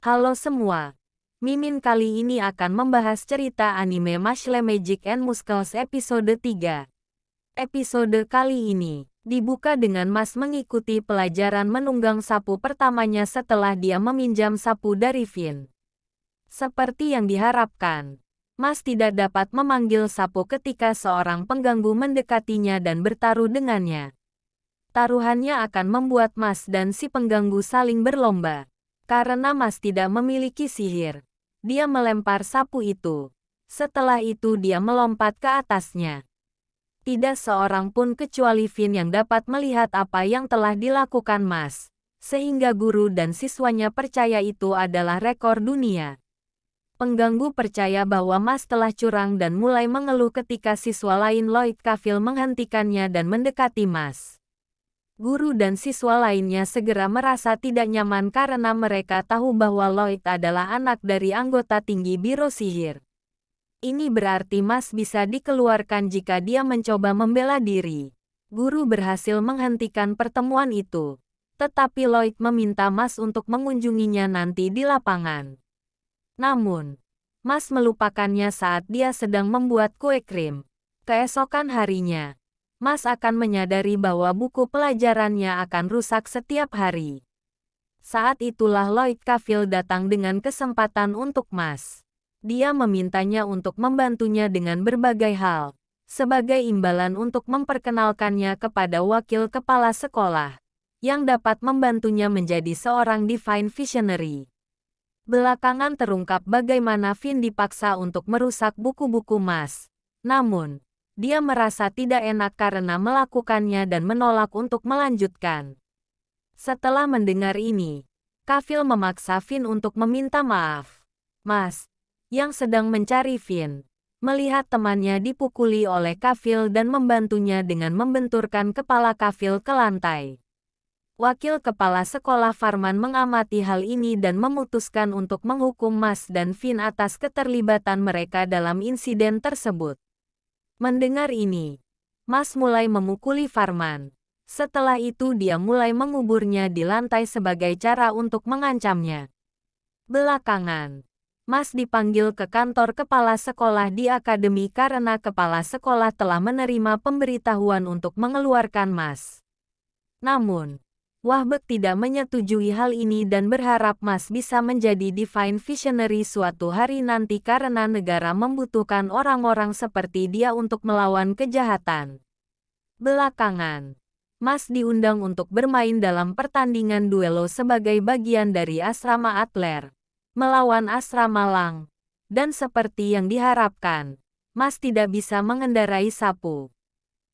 Halo semua. Mimin kali ini akan membahas cerita anime Mashle Magic and Muscles episode 3. Episode kali ini dibuka dengan Mas mengikuti pelajaran menunggang sapu pertamanya setelah dia meminjam sapu dari Finn. Seperti yang diharapkan, Mas tidak dapat memanggil sapu ketika seorang pengganggu mendekatinya dan bertaruh dengannya. Taruhannya akan membuat Mas dan si pengganggu saling berlomba. Karena Mas tidak memiliki sihir, dia melempar sapu itu. Setelah itu dia melompat ke atasnya. Tidak seorang pun kecuali Finn yang dapat melihat apa yang telah dilakukan Mas, sehingga guru dan siswanya percaya itu adalah rekor dunia. Pengganggu percaya bahwa Mas telah curang dan mulai mengeluh ketika siswa lain Lloyd Kafil menghentikannya dan mendekati Mas. Guru dan siswa lainnya segera merasa tidak nyaman karena mereka tahu bahwa Lloyd adalah anak dari anggota tinggi Biro Sihir. Ini berarti Mas bisa dikeluarkan jika dia mencoba membela diri. Guru berhasil menghentikan pertemuan itu, tetapi Lloyd meminta Mas untuk mengunjunginya nanti di lapangan. Namun, Mas melupakannya saat dia sedang membuat kue krim. Keesokan harinya, Mas akan menyadari bahwa buku pelajarannya akan rusak setiap hari. Saat itulah Lloyd Kafil datang dengan kesempatan untuk Mas. Dia memintanya untuk membantunya dengan berbagai hal, sebagai imbalan untuk memperkenalkannya kepada wakil kepala sekolah, yang dapat membantunya menjadi seorang Divine Visionary. Belakangan terungkap bagaimana Finn dipaksa untuk merusak buku-buku Mas. Namun, dia merasa tidak enak karena melakukannya dan menolak untuk melanjutkan. Setelah mendengar ini, Kafil memaksa Finn untuk meminta maaf. Mas, yang sedang mencari Finn, melihat temannya dipukuli oleh Kafil dan membantunya dengan membenturkan kepala Kafil ke lantai. Wakil kepala sekolah Farman mengamati hal ini dan memutuskan untuk menghukum Mas dan Finn atas keterlibatan mereka dalam insiden tersebut. Mendengar ini, Mas mulai memukuli Farman. Setelah itu dia mulai menguburnya di lantai sebagai cara untuk mengancamnya. Belakangan, Mas dipanggil ke kantor kepala sekolah di akademi karena kepala sekolah telah menerima pemberitahuan untuk mengeluarkan Mas. Namun, Wahbek tidak menyetujui hal ini dan berharap Mas bisa menjadi Divine Visionary suatu hari nanti karena negara membutuhkan orang-orang seperti dia untuk melawan kejahatan. Belakangan, Mas diundang untuk bermain dalam pertandingan duelo sebagai bagian dari asrama Adler, melawan asrama Lang. Dan seperti yang diharapkan, Mas tidak bisa mengendarai sapu.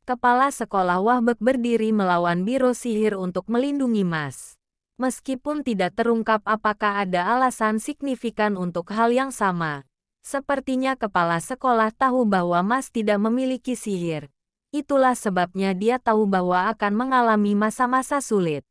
Kepala sekolah Wahbek berdiri melawan Biro Sihir untuk melindungi Mas. Meskipun tidak terungkap apakah ada alasan signifikan untuk hal yang sama. Sepertinya kepala sekolah tahu bahwa Mas tidak memiliki sihir. Itulah sebabnya dia tahu bahwa akan mengalami masa-masa sulit.